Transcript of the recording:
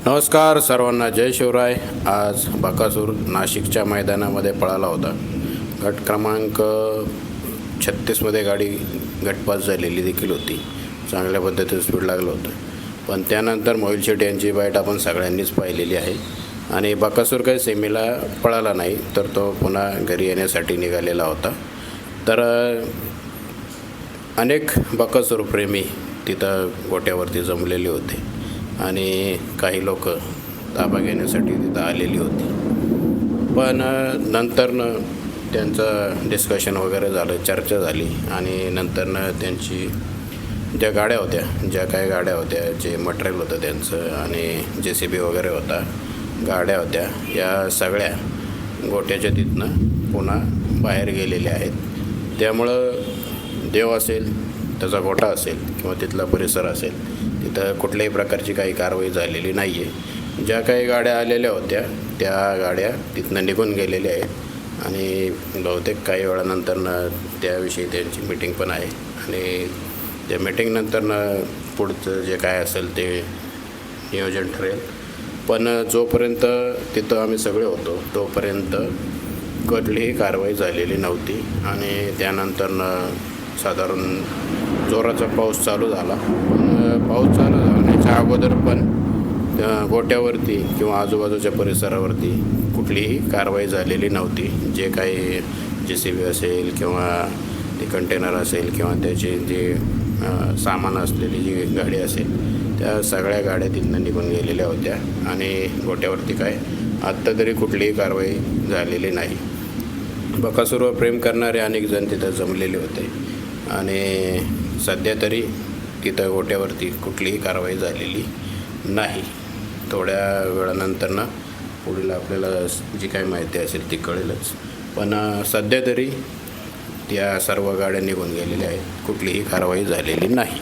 नमस्कार सर्वांना, जय शिवराय. आज बकासूर नाशिकच्या मैदानामध्ये पळाला होता. गट क्रमांक 36मध्ये गाडी गटपास झालेली देखील होती. चांगल्या पद्धतीने स्पीड लागलं होतं. पण त्यानंतर मोहिल शेट यांची बाईट आपण सगळ्यांनीच पाहिलेली आहे आणि बकासूर काही सेमीला पळाला नाही, तर तो पुन्हा घरी येण्यासाठी निघालेला होता. तर अनेक बकासूर प्रेमी तिथं गोट्यावरती जमलेले होते आणि काही लोक ताबा घेण्यासाठी तिथं आलेली होती. पण नंतरनं त्यांचं डिस्कशन वगैरे झालं, चर्चा झाली आणि नंतरनं त्यांची ज्या गाड्या होत्या, ज्या काही गाड्या होत्या, जे मटेरियल होतं त्यांचं आणि JCB वगैरे होता, गाड्या होत्या, या सगळ्या गोट्याच्या तिथनं पुन्हा बाहेर गेलेल्या आहेत. त्यामुळं देव असेल, त्याचा गोटा असेल किंवा तिथला परिसर असेल, तिथं कुठल्याही प्रकारची काही कारवाई झालेली नाही आहे. ज्या काही गाड्या आलेल्या होत्या त्या गाड्या तिथनं निघून गेलेल्या आहेत आणि बहुतेक काही वेळानंतरनं त्याविषयी त्यांची मीटिंग पण आहे आणि त्या मीटिंगनंतरनं पुढचं जे काय असेल ते नियोजन ठरेल. पण जोपर्यंत तिथं आम्ही सगळे होतो तोपर्यंत कुठलीही कारवाई झालेली नव्हती आणि त्यानंतरनं साधारण जोराचा पाऊस चालू झाला. पाऊस चालू झाल्याच्या अगोदर पण गोट्यावरती किंवा आजूबाजूच्या परिसरावरती कुठलीही कारवाई झालेली नव्हती. जे काही JCB असेल किंवा ते कंटेनर असेल किंवा त्याचे जे सामान असलेली जी गाडी असेल, त्या सगळ्या गाड्या तिथनं निघून गेलेल्या होत्या आणि गोट्यावरती काय आत्ता तरी कुठलीही कारवाई झालेली नाही. बकासूरवर प्रेम करणारे अनेक जण तिथं जमलेले होते आणि सध्या तरी तिथं गोट्यावरती कुठलीही कारवाई झालेली नाही. थोड्या वेळानंतरनं पुढील आपल्याला जी काही माहिती असेल ती कळेलच. पण सध्या तरी त्या सर्व गाड्या निघून गेलेल्या आहेत, कुठलीही कारवाई झालेली नाही.